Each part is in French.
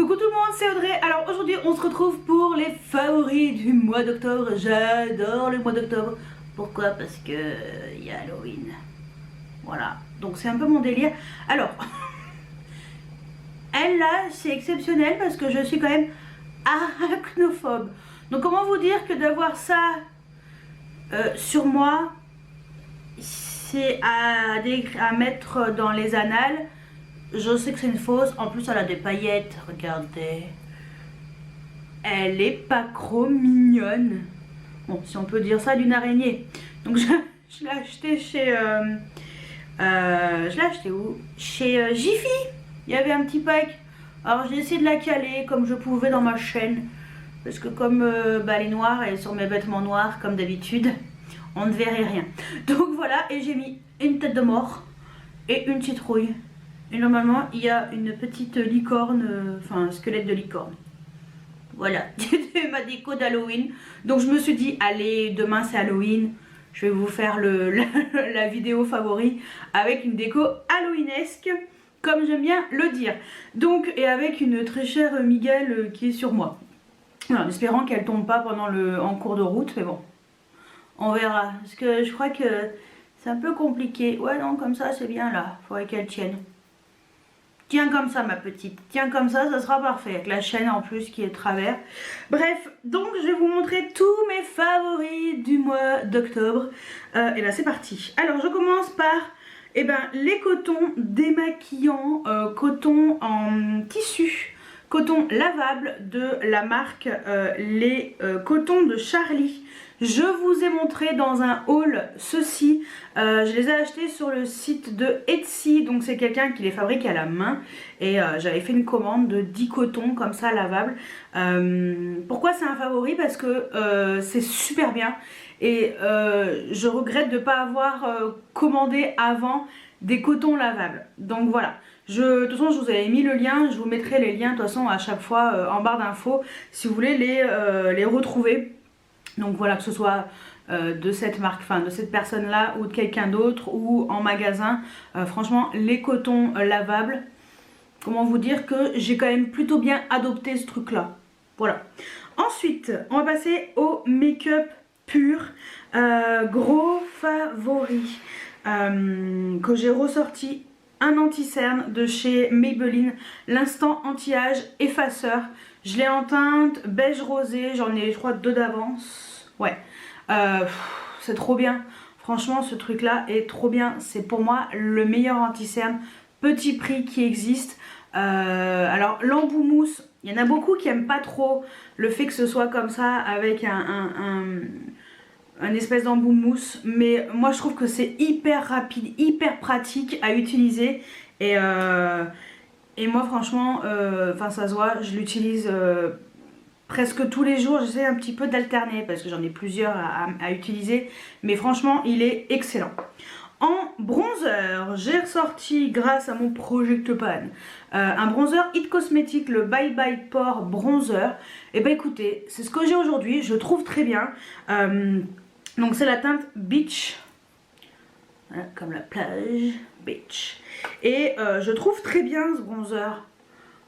Coucou tout le monde, c'est Audrey. Alors aujourd'hui on se retrouve pour les favoris du mois d'octobre. J'adore le mois d'octobre. Pourquoi? Parce que il y a Halloween. Voilà, donc c'est un peu mon délire. Alors, elle là c'est exceptionnel parce que je suis quand même arachnophobe. Donc comment vous dire que d'avoir ça sur moi, c'est à mettre dans les annales. Je sais que c'est une fausse, en plus elle a des paillettes, regardez. Elle est pas trop mignonne. Bon, si on peut dire ça d'une araignée. Donc je l'ai acheté chez... je l'ai acheté où? Chez Jiffy. Il y avait un petit pack. Alors j'ai essayé de la caler comme je pouvais dans ma chaîne. Parce que comme elle est noire, elle est sur mes vêtements noirs comme d'habitude, on ne verrait rien. Donc voilà, et j'ai mis une tête de mort et une citrouille. Et normalement, il y a une petite licorne, enfin un squelette de licorne. Voilà, c'était ma déco d'Halloween. Donc je me suis dit, allez, demain c'est Halloween. Je vais vous faire la vidéo favori avec une déco halloweenesque, comme j'aime bien le dire. Donc, et avec une très chère migale qui est sur moi. Alors, en espérant qu'elle tombe pas en cours de route, mais bon, on verra. Parce que je crois que c'est un peu compliqué. Ouais, non, comme ça c'est bien là. Faudrait qu'elle tienne. Tiens comme ça ma petite, tiens comme ça sera parfait, avec la chaîne en plus qui est de travers. Bref, donc je vais vous montrer tous mes favoris du mois d'octobre. Et là c'est parti. Alors je commence par les cotons démaquillants, coton en tissu, coton lavable de la marque les cotons de Charlie. Je vous ai montré dans un haul ceci, je les ai achetés sur le site de Etsy, donc c'est quelqu'un qui les fabrique à la main et j'avais fait une commande de 10 cotons comme ça lavables. Pourquoi c'est un favori? Parce que c'est super bien et je regrette de ne pas avoir commandé avant des cotons lavables. Donc voilà. De toute façon je vous avais mis le lien, je vous mettrai les liens de toute façon à chaque fois en barre d'infos si vous voulez les retrouver. Donc voilà, que ce soit de cette marque, enfin de cette personne là ou de quelqu'un d'autre ou en magasin, franchement les cotons lavables, comment vous dire que j'ai quand même plutôt bien adopté ce truc là. Voilà. Ensuite on va passer au make-up pur, gros favori que j'ai ressorti. Un anti-cerne de chez Maybelline, l'instant anti-âge effaceur. Je l'ai en teinte beige rosé, j'en ai je crois 2 d'avance. Ouais, c'est trop bien. Franchement ce truc là est trop bien. C'est pour moi le meilleur anti-cerne petit prix qui existe. Alors l'embout mousse, il y en a beaucoup qui aiment pas trop le fait que ce soit comme ça avec un espèce d'embout mousse, mais moi je trouve que c'est hyper rapide, hyper pratique à utiliser et moi franchement, ça se voit, je l'utilise presque tous les jours. J'essaie un petit peu d'alterner parce que j'en ai plusieurs à utiliser, mais franchement il est excellent. En bronzer, j'ai ressorti grâce à mon Project Pan un bronzer It Cosmetics, le Bye Bye Pore Bronzer. Et écoutez, c'est ce que j'ai aujourd'hui, je trouve très bien. Donc c'est la teinte Beach, voilà, comme la plage, Beach. Et je trouve très bien ce bronzer.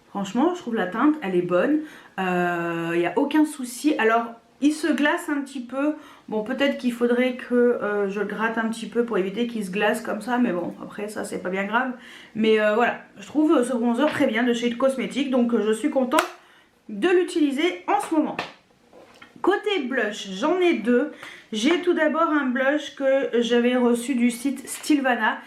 Franchement, je trouve la teinte, elle est bonne. Il n'y a aucun souci. Alors, il se glace un petit peu. Bon, peut-être qu'il faudrait que je le gratte un petit peu pour éviter qu'il se glace comme ça. Mais bon, après ça, c'est pas bien grave. Mais voilà, je trouve ce bronzer très bien de chez It Cosmetics. Donc je suis contente de l'utiliser en ce moment. Côté blush, j'en ai 2. J'ai tout d'abord un blush que j'avais reçu du site Stilvana.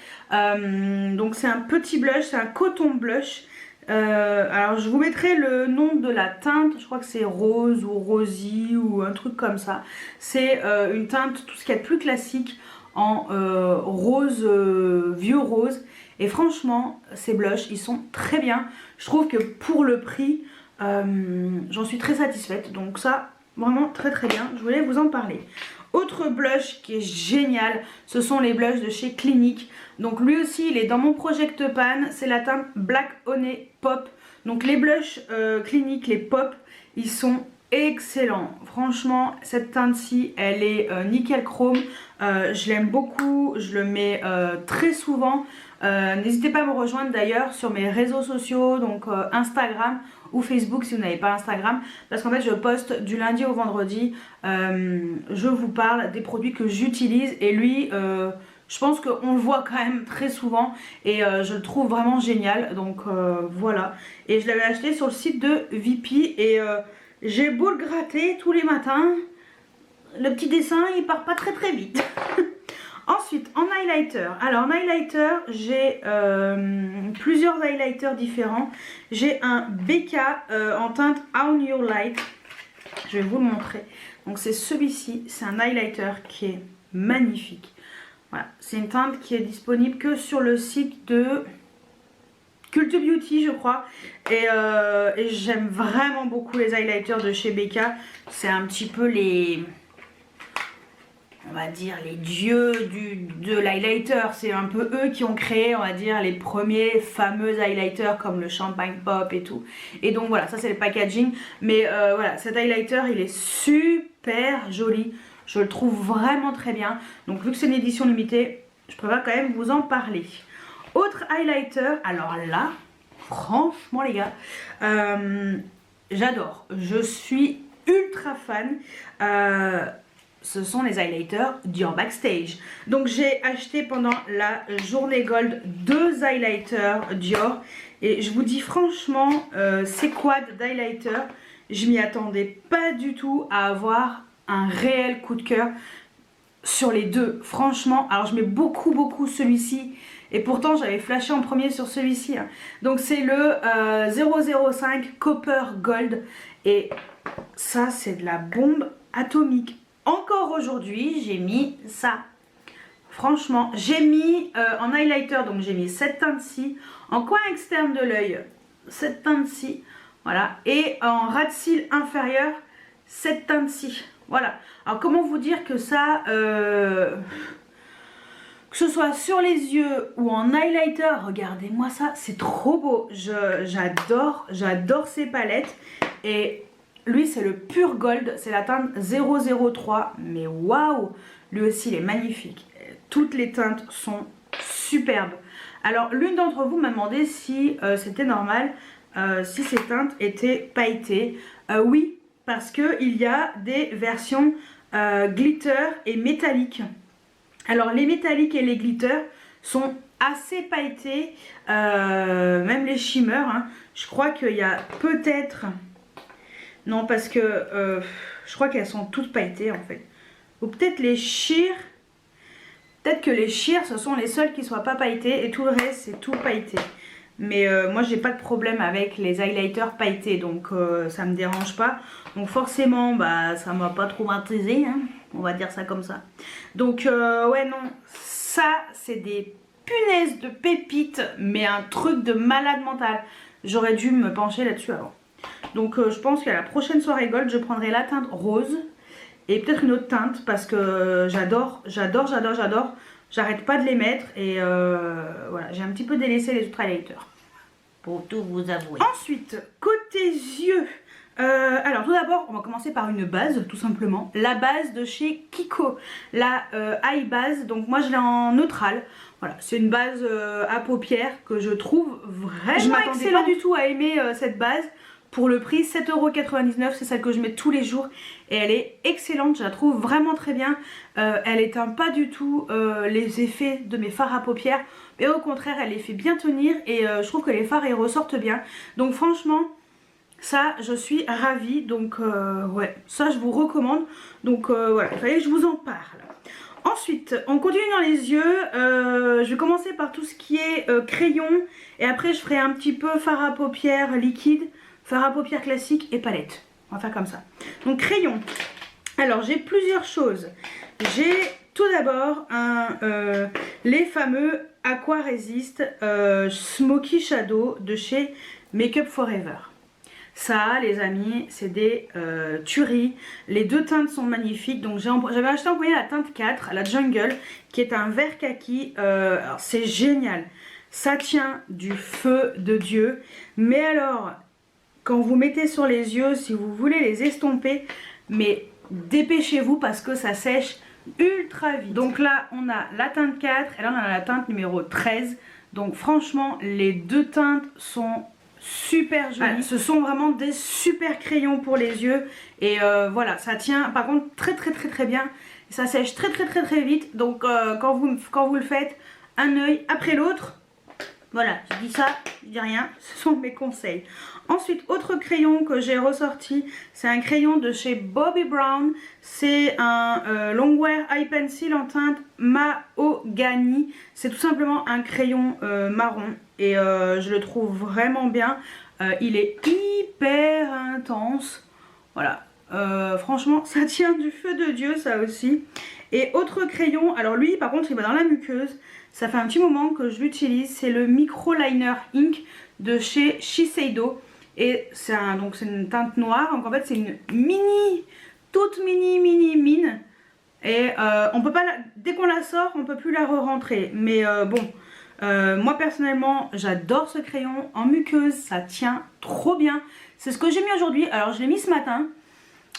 Donc c'est un petit blush, c'est un coton blush. Alors je vous mettrai le nom de la teinte, je crois que c'est rose ou rosy ou un truc comme ça. C'est une teinte, tout ce qu'il y a de plus classique en rose, vieux rose. Et franchement, ces blushs, ils sont très bien. Je trouve que pour le prix, j'en suis très satisfaite. Donc ça... vraiment très très bien, je voulais vous en parler. Autre blush qui est génial, ce sont les blushs de chez Clinique. Donc lui aussi il est dans mon Project Pan, c'est la teinte Black Honey Pop. Donc les blushs Clinique, les pop, ils sont excellents. Franchement cette teinte-ci elle est nickel chrome, je l'aime beaucoup, je le mets très souvent. N'hésitez pas à me rejoindre d'ailleurs sur mes réseaux sociaux, donc Instagram, ou Facebook si vous n'avez pas Instagram, parce qu'en fait je poste du lundi au vendredi, je vous parle des produits que j'utilise et lui je pense qu'on le voit quand même très souvent et je le trouve vraiment génial, donc voilà. Et je l'avais acheté sur le site de VP et j'ai beau le gratter tous les matins, le petit dessin il part pas très très vite. Ensuite en highlighter, alors en highlighter j'ai plusieurs highlighters différents. J'ai un BK en teinte On Your Light, je vais vous le montrer. Donc c'est celui-ci, c'est un highlighter qui est magnifique. Voilà, c'est une teinte qui est disponible que sur le site de Cult Beauty je crois. Et j'aime vraiment beaucoup les highlighters de chez BK. C'est un petit peu les... on va dire les dieux de l'highlighter, c'est un peu eux qui ont créé, on va dire, les premiers fameux highlighters comme le Champagne Pop et tout. Et donc voilà, ça c'est le packaging. Mais voilà, cet highlighter il est super joli, je le trouve vraiment très bien. Donc vu que c'est une édition limitée, je préfère quand même vous en parler. Autre highlighter, alors là, franchement les gars, j'adore, je suis ultra fan. Ce sont les highlighters Dior Backstage. Donc j'ai acheté pendant la journée gold 2 highlighters Dior. Et je vous dis franchement, ces quads d'highlighter, je m'y attendais pas du tout à avoir un réel coup de cœur sur les deux. Franchement, alors je mets beaucoup celui-ci. Et pourtant j'avais flashé en premier sur celui-ci. Hein. Donc c'est le 005 Copper Gold. Et ça c'est de la bombe atomique. Encore aujourd'hui, j'ai mis ça. Franchement, j'ai mis en highlighter, donc j'ai mis cette teinte-ci. En coin externe de l'œil, cette teinte-ci. Voilà. Et en ras de cils inférieur, cette teinte-ci. Voilà. Alors, comment vous dire que ça... que ce soit sur les yeux ou en highlighter, regardez-moi ça, c'est trop beau. J'adore ces palettes. Et... lui c'est le pur gold, c'est la teinte 003, mais waouh, lui aussi il est magnifique. Toutes les teintes sont superbes. Alors l'une d'entre vous m'a demandé si c'était normal, si ces teintes étaient pailletées. Oui, parce qu'il y a des versions glitter et métalliques. Alors les métalliques et les glitters sont assez pailletés, même les shimmers, hein. Je crois qu'il y a peut-être... non, parce que je crois qu'elles sont toutes pailletées en fait. Ou peut-être les sheer. Peut-être que les sheer ce sont les seuls qui ne soient pas pailletés et tout le reste c'est tout pailleté. Mais moi j'ai pas de problème avec les highlighters pailletés, donc ça me dérange pas. Donc forcément bah ça m'a pas trop traumatisé, hein, on va dire ça comme ça. Donc ouais non, ça c'est des punaises de pépites, mais un truc de malade mental. J'aurais dû me pencher là-dessus avant. Donc je pense qu'à la prochaine soirée gold je prendrai la teinte rose et peut-être une autre teinte parce que j'adore. J'arrête pas de les mettre et voilà, j'ai un petit peu délaissé les autres highlighters, pour tout vous avouer. Ensuite, côté yeux, alors tout d'abord on va commencer par une base tout simplement. La base de chez Kiko, la Eye Base, donc moi je l'ai en neutral. Voilà, c'est une base à paupières que je trouve vraiment excellente. Je m'attendais pas du tout à aimer cette base. Pour le prix 7,99 €, c'est celle que je mets tous les jours et elle est excellente, je la trouve vraiment très bien. Elle éteint pas du tout les effets de mes fards à paupières, mais au contraire elle les fait bien tenir et je trouve que les fards ils ressortent bien. Donc franchement ça je suis ravie, donc ouais, ça je vous recommande. Donc voilà, il fallait que je vous en parle. Ensuite, on continue dans les yeux. Je vais commencer par tout ce qui est crayon et après je ferai un petit peu fard à paupières liquide, fard à paupières classique et palette. On va faire comme ça. Donc crayon. Alors j'ai plusieurs choses. J'ai tout d'abord les fameux Aqua Resist Smoky Shadow de chez Make Up For Ever. Ça les amis c'est des tueries. Les deux teintes sont magnifiques. Donc j'avais acheté en premier la teinte 4, la Jungle, qui est un vert kaki. Alors c'est génial. Ça tient du feu de Dieu. Mais alors... quand vous mettez sur les yeux, si vous voulez les estomper, mais dépêchez-vous parce que ça sèche ultra vite. Donc là, on a la teinte 4 et là, on a la teinte numéro 13. Donc franchement, les deux teintes sont super joli. Voilà, ce sont vraiment des super crayons pour les yeux. Et voilà, ça tient par contre très bien. Ça sèche très vite. Donc quand vous le faites, un œil après l'autre. Voilà, je dis ça, je dis rien, ce sont mes conseils. Ensuite, autre crayon que j'ai ressorti, c'est un crayon de chez Bobbi Brown. C'est un Longwear Eye Pencil en teinte Mahogany. C'est tout simplement un crayon marron et je le trouve vraiment bien. Il est hyper intense. Voilà, franchement, ça tient du feu de Dieu, ça aussi. Et autre crayon, alors lui, par contre, il va dans la muqueuse. Ça fait un petit moment que je l'utilise. C'est le Micro Liner Ink de chez Shiseido. Et c'est une teinte noire. Donc en fait, c'est une toute mini mine. Et on peut pas dès qu'on la sort, on peut plus la re-rentrer. Mais bon, moi personnellement, j'adore ce crayon en muqueuse. Ça tient trop bien. C'est ce que j'ai mis aujourd'hui. Alors je l'ai mis ce matin.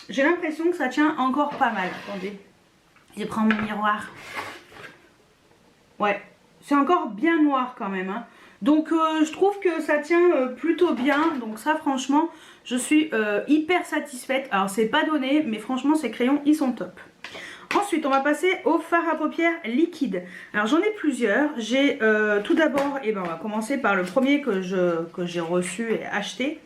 J'ai l'impression que ça tient encore pas mal. Attendez, je prends mon miroir. Ouais, c'est encore bien noir quand même. Hein. Donc je trouve que ça tient plutôt bien. Donc ça franchement, je suis hyper satisfaite. Alors c'est pas donné, mais franchement ces crayons, ils sont top. Ensuite, on va passer au fard à paupières liquide. Alors j'en ai plusieurs. J'ai tout d'abord, on va commencer par le premier que j'ai reçu et acheté.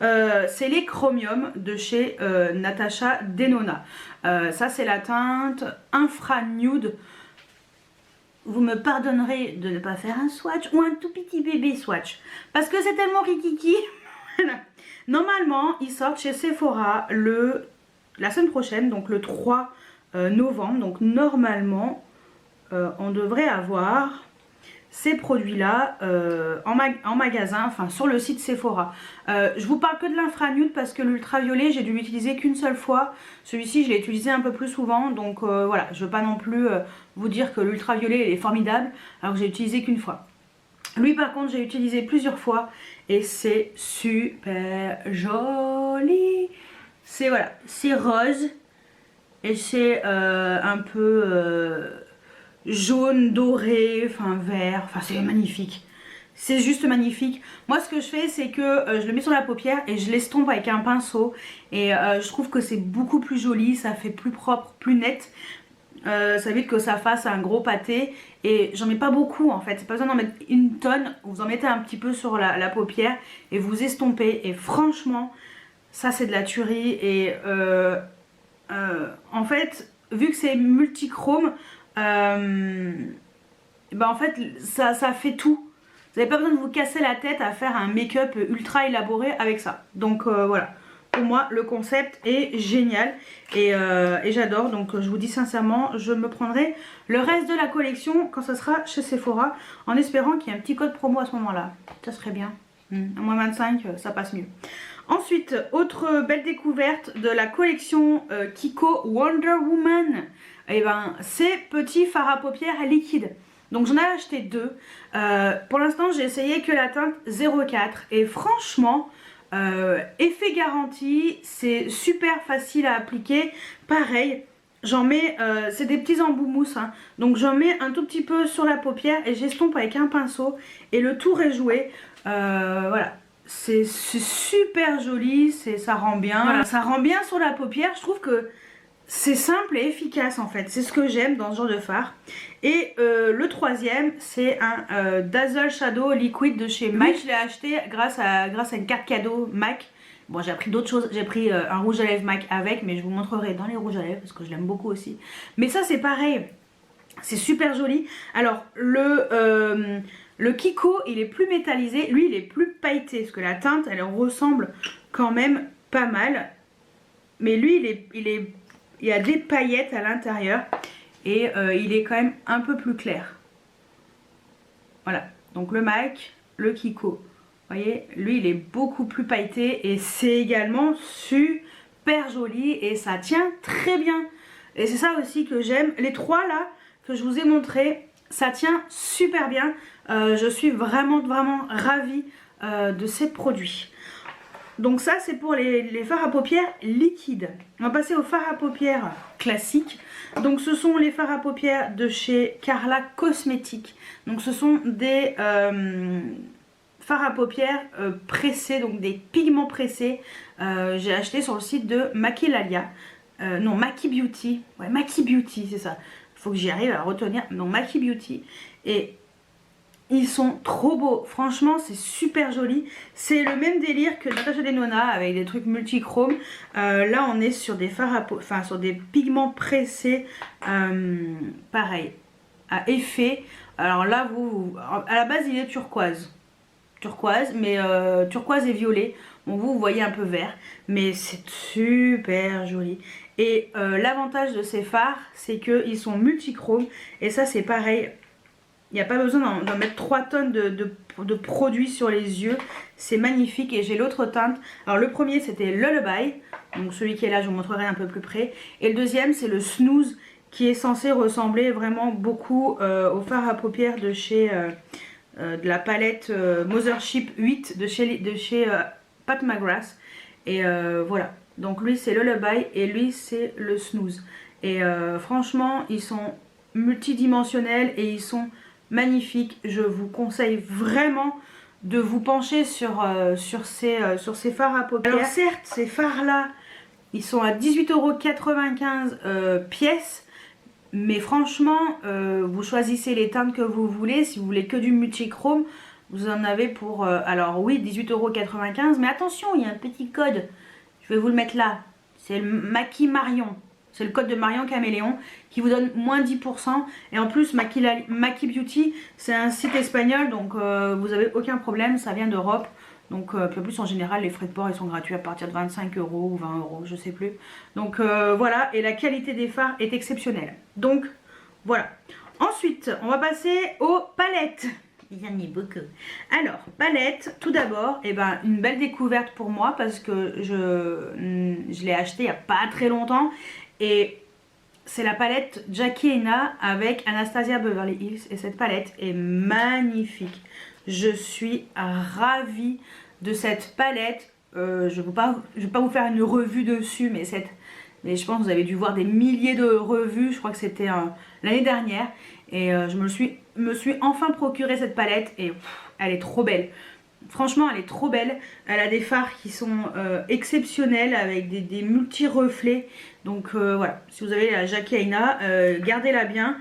C'est les Chromium de chez Natasha Denona. Ça c'est la teinte Infra Nude. Vous me pardonnerez de ne pas faire un swatch ou un tout petit bébé swatch. Parce que c'est tellement rikiki. Normalement, ils sortent chez Sephora la semaine prochaine, donc le 3 novembre. Donc normalement, on devrait avoir ces produits-là en magasin, enfin sur le site Sephora. Je vous parle que de l'infranude parce que l'ultraviolet, j'ai dû l'utiliser qu'une seule fois. Celui-ci, je l'ai utilisé un peu plus souvent. Donc voilà, je ne veux pas non plus vous dire que l'ultraviolet est formidable alors que j'ai utilisé qu'une fois. Lui par contre, j'ai utilisé plusieurs fois et c'est super joli. C'est voilà, c'est rose et c'est un peu jaune, doré, enfin vert, enfin c'est magnifique. C'est juste magnifique. Moi ce que je fais c'est que je le mets sur la paupière et je l'estompe avec un pinceau. Et je trouve que c'est beaucoup plus joli, ça fait plus propre, plus net. Ça évite que ça fasse un gros pâté. Et j'en mets pas beaucoup en fait, c'est pas besoin d'en mettre une tonne. Vous en mettez un petit peu sur la paupière et vous estompez. Et franchement, ça c'est de la tuerie. Et en fait, vu que c'est multichrome, en fait ça fait tout. Vous n'avez pas besoin de vous casser la tête à faire un make-up ultra élaboré avec ça. Donc voilà, pour moi le concept est génial et j'adore. Donc je vous dis sincèrement, je me prendrai le reste de la collection quand ça sera chez Sephora, en espérant qu'il y ait un petit code promo à ce moment là. Ça serait bien, à moins 25 ça passe mieux. Ensuite, autre belle découverte de la collection Kiko Wonder Woman. Ces petits fards à paupières liquides. Donc j'en ai acheté deux. Pour l'instant j'ai essayé que la teinte 04. Et franchement, effet garanti, c'est super facile à appliquer. Pareil, j'en mets, c'est des petits embouts mousse. Hein. Donc j'en mets un tout petit peu sur la paupière et j'estompe avec un pinceau. Et le tour est joué. Voilà. C'est super joli, ça rend bien. Voilà, ça rend bien sur la paupière. Je trouve que c'est simple et efficace en fait. C'est ce que j'aime dans ce genre de fard. Et le troisième, c'est un Dazzle Shadow Liquid de chez MAC. Je l'ai acheté grâce à une carte cadeau MAC. Bon, j'ai pris d'autres choses. J'ai pris un rouge à lèvres MAC avec, mais je vous montrerai dans les rouges à lèvres parce que je l'aime beaucoup aussi. Mais ça, c'est pareil. C'est super joli. Alors, le Kiko, il est plus métallisé. Lui, il est plus pailleté. Parce que la teinte, elle ressemble quand même pas mal. Mais lui, il y a des paillettes à l'intérieur. Et il est quand même un peu plus clair. Voilà. Donc le MAC, le Kiko. Vous voyez, lui, il est beaucoup plus pailleté. Et c'est également super joli. Et ça tient très bien. Et c'est ça aussi que j'aime. Les trois là que je vous ai montré, ça tient super bien. Je suis vraiment ravie de ces produits. Donc ça c'est pour les fards à paupières liquides. On va passer aux fards à paupières classiques. Donc ce sont les fards à paupières de chez Carla Cosmetics. Donc ce sont des fard à paupières pressés, donc des pigments pressés. J'ai acheté sur le site de Maquilalia. Non, Maki Beauty. Ouais, Maki Beauty, c'est ça. Il faut que j'y arrive à retenir. Non, Maki Beauty. Et ils sont trop beaux. Franchement, c'est super joli. C'est le même délire que Natasha Denona avec des trucs multichromes. Là, on est sur des fards à enfin, sur des pigments pressés. Pareil, à effet. Alors là, à la base, il est turquoise. Turquoise, mais turquoise et violet. Bon, vous voyez un peu vert, mais c'est super joli. Et l'avantage de ces fards, c'est qu'ils sont multichromes. Et ça, c'est pareil. Il n'y a pas besoin d'en mettre 3 tonnes de produits sur les yeux. C'est magnifique. Et j'ai l'autre teinte. Alors le premier, c'était Lullaby. Donc celui qui est là, je vous montrerai un peu plus près. Et le deuxième, c'est le Snooze, qui est censé ressembler vraiment beaucoup au fard à paupières de chez... de la palette Mothership 8 de chez Pat McGrath. Et voilà, donc lui c'est le Lullaby et lui c'est le Snooze. Et franchement ils sont multidimensionnels et ils sont magnifiques. Je vous conseille vraiment de vous pencher sur ces fards à paupières. Alors certes, ces fards là ils sont à 18,95 € pièce. Mais franchement, vous choisissez les teintes que vous voulez. Si vous voulez que du multichrome, vous en avez pour... alors oui, 18,95 €. Mais attention, il y a un petit code. Je vais vous le mettre là. C'est le Maki Marion. C'est le code de Marion Caméléon qui vous donne moins 10%. Et en plus, Maki Beauty, c'est un site espagnol. Donc vous n'avez aucun problème. Ça vient d'Europe. Donc, puis en plus, en général, les frais de port, ils sont gratuits à partir de 25 € ou 20 €, je sais plus. Donc, voilà. Et la qualité des fards est exceptionnelle. Donc, voilà. Ensuite, on va passer aux palettes. Il y en a beaucoup. Alors, palettes, tout d'abord, eh ben, une belle découverte pour moi parce que je l'ai acheté il n'y a pas très longtemps. Et c'est la palette Jackie Aina avec Anastasia Beverly Hills. Et cette palette est magnifique. Je suis ravie de cette palette. Je ne vais pas vous faire une revue dessus, mais je pense que vous avez dû voir des milliers de revues. Je crois que c'était l'année dernière. Et je me suis enfin procuré cette palette. Et elle est trop belle. Franchement, elle est trop belle. Elle a des fards qui sont exceptionnels avec des multi-reflets. Donc voilà, si vous avez la Jackie Aina, gardez-la bien.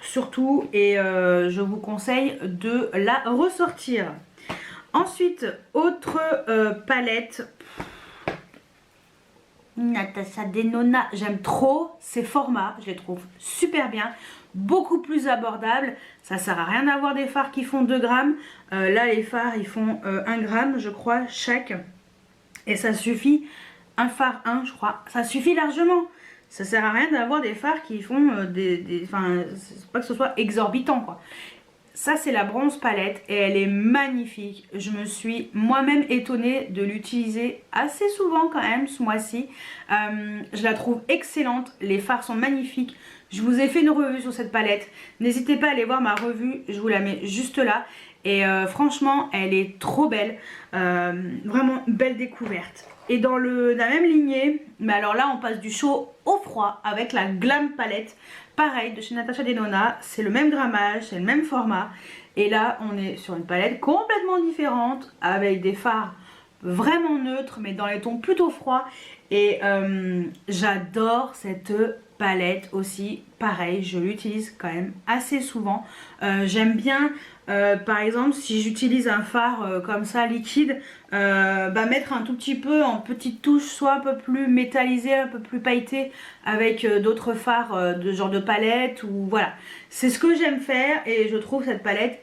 Surtout, et je vous conseille de la ressortir. Ensuite, autre palette, Natasha Denona, j'aime trop ces formats, je les trouve super bien, beaucoup plus abordables. Ça sert à rien d'avoir des fards qui font 2 grammes. Là les fards ils font 1 gramme je crois chaque, et ça suffit. Un fard 1 je crois, ça suffit largement. Ça sert à rien d'avoir des fards qui font enfin, pas que ce soit exorbitant quoi. Ça c'est la bronze palette et elle est magnifique. Je me suis moi-même étonnée de l'utiliser assez souvent quand même ce mois-ci. Je la trouve excellente, les fards sont magnifiques. Je vous ai fait une revue sur cette palette. N'hésitez pas à aller voir ma revue, je vous la mets juste là. Et franchement elle est trop belle, vraiment belle découverte. Et dans la même lignée, mais alors là on passe du chaud au froid avec la Glam palette. Pareil, de chez Natasha Denona, c'est le même grammage, c'est le même format. Et là, on est sur une palette complètement différente, avec des fards vraiment neutres, mais dans les tons plutôt froids. Et j'adore cette palette aussi. Pareil, je l'utilise quand même assez souvent. J'aime bien, par exemple, si j'utilise un fard comme ça, liquide, mettre un tout petit peu en petite touche, soit un peu plus métallisé, un peu plus pailleté, avec d'autres fards de genre de palette, ou voilà. C'est ce que j'aime faire et je trouve cette palette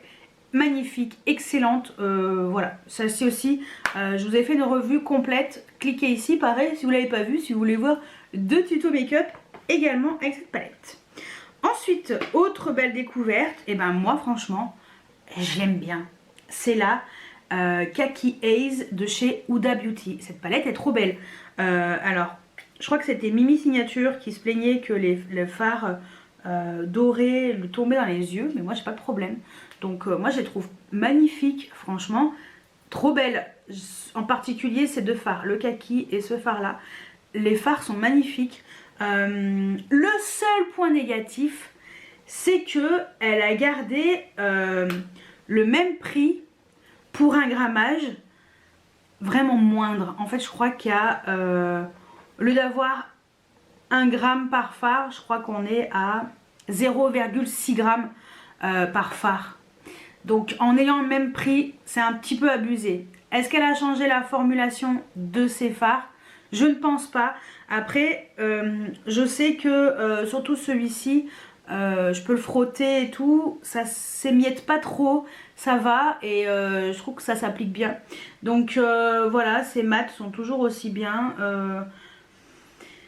magnifique, excellente. Voilà, celle-ci aussi, je vous ai fait une revue complète. Cliquez ici, pareil, si vous ne l'avez pas vu, si vous voulez voir 2 tutos make-up également avec cette palette. Ensuite, autre belle découverte, et ben moi franchement, j'aime bien. C'est la Kaki Haze de chez Huda Beauty. Cette palette est trop belle. Alors, je crois que c'était Mimi Signature qui se plaignait que les fards dorés lui tombaient dans les yeux, mais moi j'ai pas de problème. Donc moi je les trouve magnifiques, franchement, trop belles. En particulier ces 2 fards, le kaki et ce fard là. Les fards sont magnifiques. Le seul point négatif, c'est que elle a gardé le même prix pour un grammage vraiment moindre. En fait je crois qu'il y a, au lieu d'avoir 1 gramme par fard, je crois qu'on est à 0,6 grammes par fard. Donc en ayant le même prix, c'est un petit peu abusé. Est-ce qu'elle a changé la formulation de ses fards? Je ne pense pas. Après, je sais que surtout celui-ci, je peux le frotter et tout, ça s'émiette pas trop, ça va et je trouve que ça s'applique bien. Donc voilà, ces maths sont toujours aussi bien.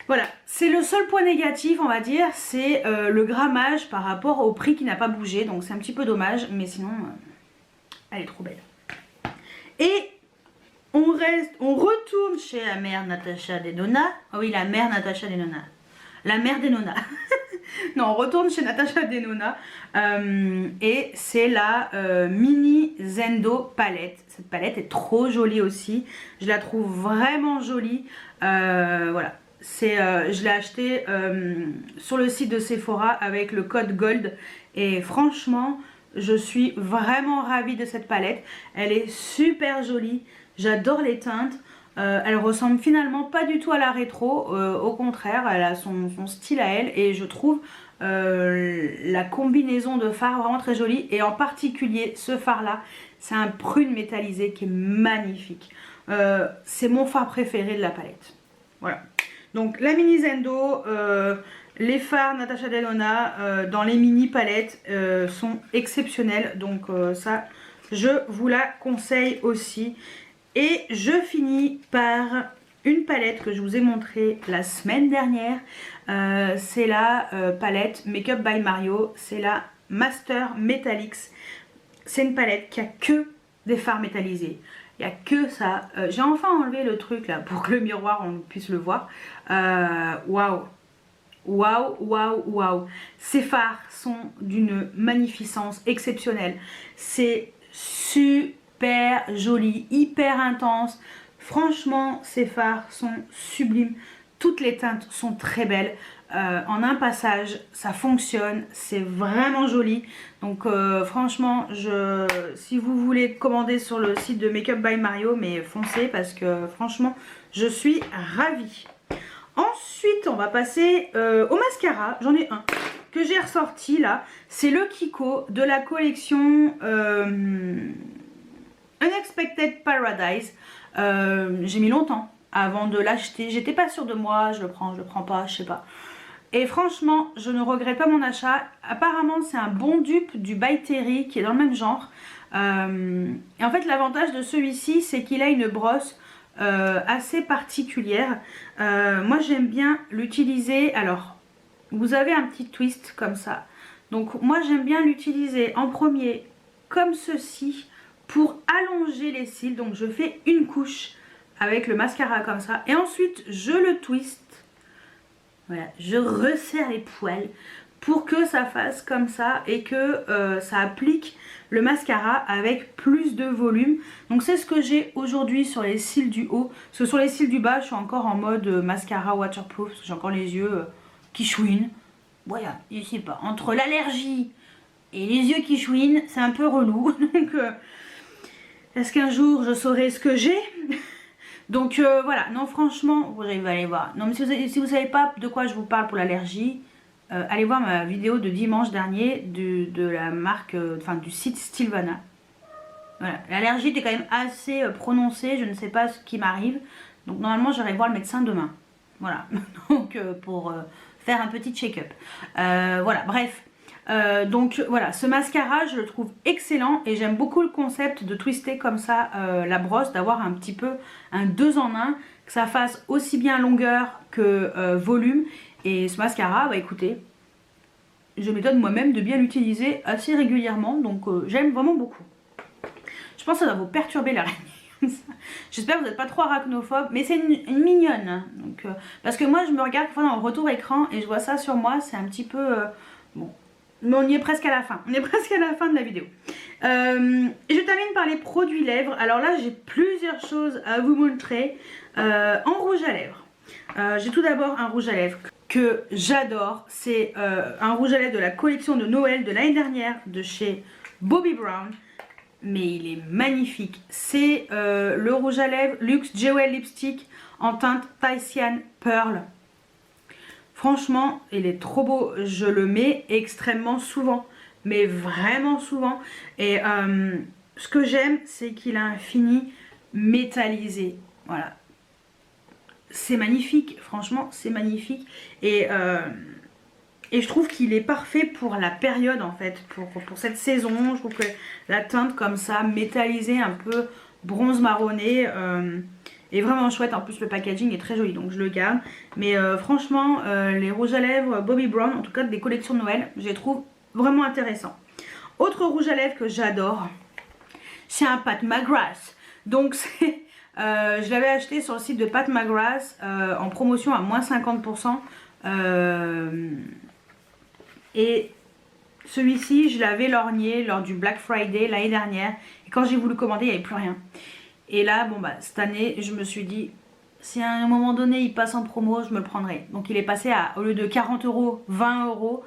Voilà, c'est le seul point négatif on va dire, c'est le grammage par rapport au prix qui n'a pas bougé. Donc c'est un petit peu dommage, mais sinon elle est trop belle. Et on retourne chez la mère Natasha Denona. Ah oui, la mère Natasha Denona. La mère Denona. Non, on retourne chez Natasha Denona. Et c'est la mini Zendo palette. Cette palette est trop jolie aussi. Je la trouve vraiment jolie. Voilà. Je l'ai acheté sur le site de Sephora avec le code GOLD. Et franchement, je suis vraiment ravie de cette palette. Elle est super jolie. J'adore les teintes. Elle ressemble finalement pas du tout à la rétro. Au contraire, elle a son style à elle. Et je trouve la combinaison de fards vraiment très jolie. Et en particulier ce fard là, c'est un prune métallisé qui est magnifique. C'est mon fard préféré de la palette. Voilà. Donc la mini Zendo, les fards Natasha Denona dans les mini palettes sont exceptionnels. Donc ça, je vous la conseille aussi. Et je finis par une palette que je vous ai montrée la semaine dernière. C'est la palette Makeup by Mario. C'est la Master Metallics. C'est une palette qui a que des fards métallisés. Il n'y a que ça. J'ai enfin enlevé le truc là pour que le miroir on puisse le voir. Waouh! Waouh, waouh, waouh! Ces fards sont d'une magnificence exceptionnelle. C'est super joli, hyper intense. Franchement, ces fards sont sublimes. Toutes les teintes sont très belles. En un passage, ça fonctionne. C'est vraiment joli. Donc franchement, si vous voulez commander sur le site de Makeup by Mario, mais foncez parce que franchement, je suis ravie. Ensuite, on va passer au mascara. J'en ai un que j'ai ressorti là. C'est le Kiko de la collection Unexpected Paradise. J'ai mis longtemps avant de l'acheter. J'étais pas sûre de moi. Je le prends pas, je sais pas. Et franchement, je ne regrette pas mon achat. Apparemment, c'est un bon dupe du By Terry qui est dans le même genre. Et en fait, l'avantage de celui-ci, c'est qu'il a une brosse assez particulière. Moi, j'aime bien l'utiliser. Alors, vous avez un petit twist comme ça. Donc, moi, j'aime bien l'utiliser en premier comme ceci pour allonger les cils. Donc, je fais une couche avec le mascara comme ça. Et ensuite, je le twist. Voilà, je resserre les poils pour que ça fasse comme ça et que ça applique le mascara avec plus de volume. Donc c'est ce que j'ai aujourd'hui sur les cils du haut. Parce que sur les cils du bas, je suis encore en mode mascara waterproof. Parce que j'ai encore les yeux qui chouinent. Voilà, je sais pas. Entre l'allergie et les yeux qui chouinent, c'est un peu relou. Donc est-ce qu'un jour je saurai ce que j'ai? Donc voilà, non franchement, vous allez aller voir. Non mais si vous savez pas de quoi je vous parle pour l'allergie, allez voir ma vidéo de dimanche dernier de la marque, enfin du site Stilvana. Voilà, l'allergie était quand même assez prononcée, je ne sais pas ce qui m'arrive. Donc normalement j'irai voir le médecin demain. Voilà, donc pour faire un petit check-up. Voilà, bref. Donc voilà, ce mascara je le trouve excellent et j'aime beaucoup le concept de twister comme ça la brosse, d'avoir un petit peu un 2 en 1, que ça fasse aussi bien longueur que volume. Et ce mascara, bah écoutez, je m'étonne moi-même de bien l'utiliser assez régulièrement, donc j'aime vraiment beaucoup. Je pense que ça va vous perturber l'araignée. J'espère que vous n'êtes pas trop arachnophobe, mais c'est une mignonne. Hein, donc, parce que moi je me regarde fois dans le retour écran et je vois ça sur moi, c'est un petit peu... bon. Mais on y est presque à la fin. On est presque à la fin de la vidéo. Je termine par les produits lèvres. Alors là, j'ai plusieurs choses à vous montrer. En rouge à lèvres. J'ai tout d'abord un rouge à lèvres que j'adore. C'est un rouge à lèvres de la collection de Noël de l'année dernière de chez Bobbi Brown. mais il est magnifique. C'est le rouge à lèvres Luxe Jewel Lipstick en teinte Thaïsian Pearl. Franchement, il est trop beau. Je le mets extrêmement souvent, mais vraiment souvent. Et ce que j'aime, c'est qu'il a un fini métallisé. Voilà. C'est magnifique, franchement, c'est magnifique. Et je trouve qu'il est parfait pour la période, en fait, pour cette saison. Je trouve que la teinte comme ça, métallisée, un peu bronze marronné, est vraiment chouette. En plus, le packaging est très joli, donc je le garde. Mais franchement, les rouges à lèvres Bobbi Brown, en tout cas des collections de Noël, je les trouve vraiment intéressants. Autre rouge à lèvres que j'adore, c'est un Pat McGrath. Donc c'est... je l'avais acheté sur le site de Pat McGrath en promotion à moins 50%. Et celui-ci, je l'avais lorgné lors du Black Friday l'année dernière. Et quand j'ai voulu commander, il n'y avait plus rien. Et là, bon bah, cette année, je me suis dit, si à un moment donné, il passe en promo, je me le prendrai. Donc il est passé à, au lieu de 40 €, 20 €.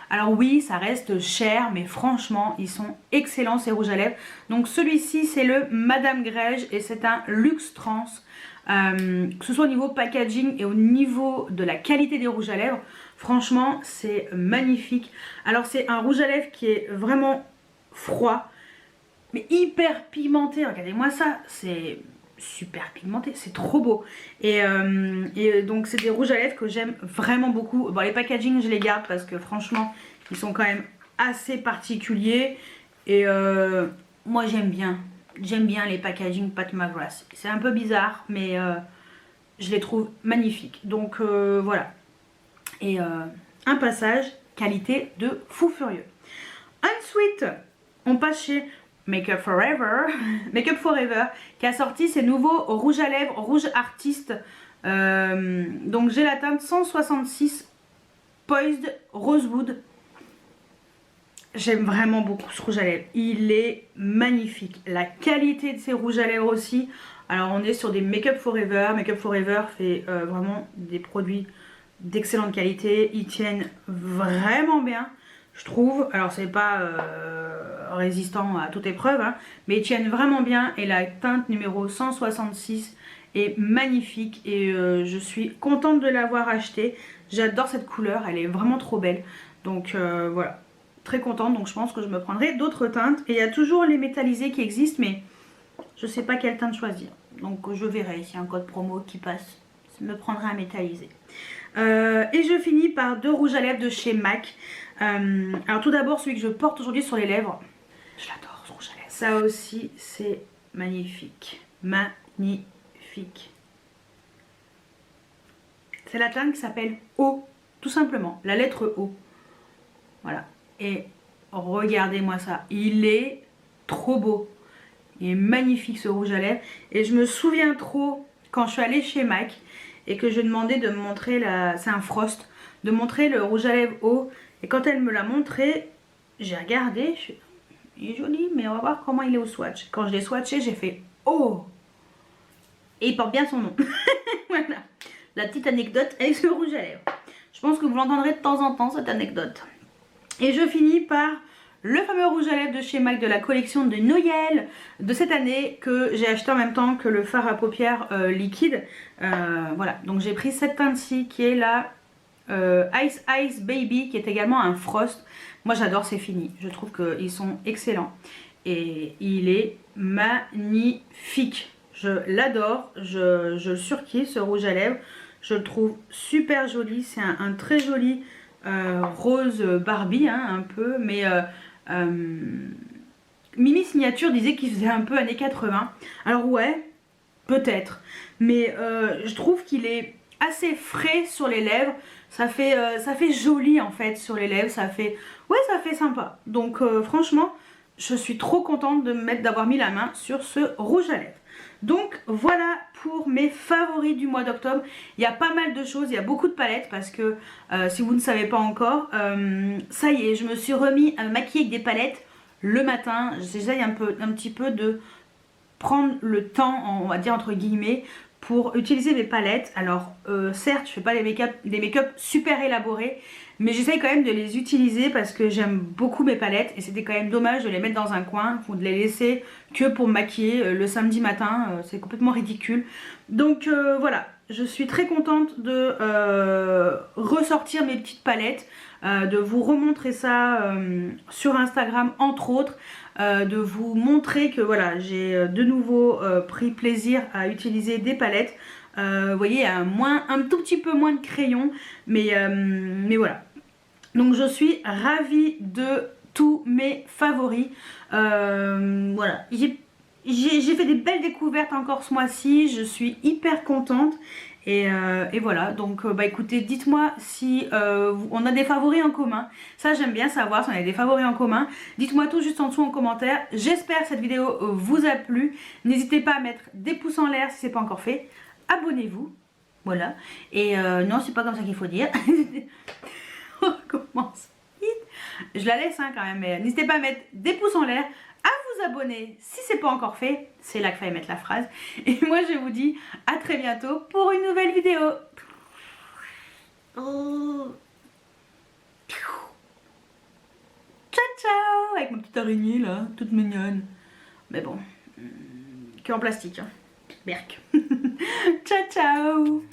Alors oui, ça reste cher, mais franchement, ils sont excellents ces rouges à lèvres. Donc celui-ci, c'est le Madame Grège et c'est un Luxe Trans. Que ce soit au niveau packaging et au niveau de la qualité des rouges à lèvres, franchement, c'est magnifique. Alors c'est un rouge à lèvres qui est vraiment froid, mais hyper pigmenté. Regardez-moi ça, c'est super pigmenté, c'est trop beau. Et donc c'est des rouges à lèvres que j'aime vraiment beaucoup. Bon, les packaging je les garde parce que franchement ils sont quand même assez particuliers. Et moi j'aime bien les packaging Pat McGrath. C'est un peu bizarre mais je les trouve magnifiques. Donc voilà. Et un passage qualité de fou furieux. Ensuite on passe chez Makeup Forever, Makeup Forever, qui a sorti ses nouveaux rouges à lèvres, rouge artiste. Donc j'ai la teinte 166 Poised Rosewood. J'aime vraiment beaucoup ce rouge à lèvres. Il est magnifique. La qualité de ces rouges à lèvres aussi. Alors on est sur des Makeup Forever. Makeup Forever fait vraiment des produits d'excellente qualité. Ils tiennent vraiment bien, je trouve. Alors c'est pas résistant à toute épreuve, hein, mais ils tiennent vraiment bien. Et la teinte numéro 166 est magnifique. Et je suis contente de l'avoir acheté. J'adore cette couleur, elle est vraiment trop belle. Donc voilà, très contente. Donc je pense que je me prendrai d'autres teintes. Et il y a toujours les métallisés qui existent, mais je sais pas quelle teinte choisir. Donc je verrai s'il y a un code promo qui passe. Je me prendrai un métallisé. Et je finis par deux rouges à lèvres de chez MAC. Alors tout d'abord celui que je porte aujourd'hui sur les lèvres. Je l'adore ce rouge à lèvres. Ça aussi c'est magnifique. Magnifique. C'est la teinte qui s'appelle O. Tout simplement. La lettre O. Voilà. Et regardez-moi ça. Il est trop beau. Il est magnifique ce rouge à lèvres. Et je me souviens trop quand je suis allée chez MAC et que je demandais de me montrer la... C'est un Frost. De montrer le rouge à lèvres O. Et quand elle me l'a montré, j'ai regardé. Je suis... Il est joli, mais on va voir comment il est au swatch. Quand je l'ai swatché, j'ai fait oh. Et il porte bien son nom. Voilà. La petite anecdote avec ce rouge à lèvres. Je pense que vous l'entendrez de temps en temps cette anecdote. Et je finis par le fameux rouge à lèvres de chez MAC de la collection de Noël de cette année que j'ai acheté en même temps que le fard à paupières liquide. Voilà, donc j'ai pris cette teinte-ci qui est la Ice Ice Baby qui est également un Frost. Moi j'adore ces finis, je trouve qu'ils sont excellents. Et il est magnifique. Je l'adore, je le surkiffe ce rouge à lèvres. Je le trouve super joli, c'est un très joli rose Barbie hein, un peu, mais Mimi Signature disait qu'il faisait un peu années 80. Alors ouais, peut-être, mais je trouve qu'il est assez frais sur les lèvres. Ça fait joli en fait sur les lèvres, ça fait sympa. Donc franchement, je suis trop contente d'avoir mis la main sur ce rouge à lèvres. Donc voilà pour mes favoris du mois d'octobre. Il y a pas mal de choses, il y a beaucoup de palettes parce que si vous ne savez pas encore, ça y est, je me suis remis à me maquiller avec des palettes le matin. J'essaye un petit peu de prendre le temps, on va dire entre guillemets, pour utiliser mes palettes. Alors certes, je fais pas des make-up super élaborés, Mais j'essaye quand même de les utiliser parce que j'aime beaucoup mes palettes et c'était quand même dommage de les mettre dans un coin ou de les laisser que pour me maquiller le samedi matin, c'est complètement ridicule. Donc voilà, je suis très contente de ressortir mes petites palettes, de vous remontrer ça sur Instagram entre autres, de vous montrer que voilà, j'ai de nouveau pris plaisir à utiliser des palettes. Vous voyez, un tout petit peu moins de crayons, mais voilà. Donc je suis ravie de tous mes favoris. Voilà, j'ai fait des belles découvertes encore ce mois-ci, je suis hyper contente. Et voilà, donc bah écoutez, dites-moi si on a des favoris en commun. Ça j'aime bien savoir si on a des favoris en commun. Dites-moi tout juste en dessous en commentaire. J'espère que cette vidéo vous a plu. N'hésitez pas à mettre des pouces en l'air si ce n'est pas encore fait. Abonnez-vous, voilà. Et non, c'est pas comme ça qu'il faut dire. On recommence vite. Je la laisse hein, quand même, mais n'hésitez pas à mettre des pouces en l'air, à vous abonner si c'est pas encore fait. C'est là qu'il fallait mettre la phrase. Et moi je vous dis à très bientôt pour une nouvelle vidéo. Ciao ciao. Avec ma petite araignée là, toute mignonne. Mais bon, que en plastique hein. Berk. Ciao ciao.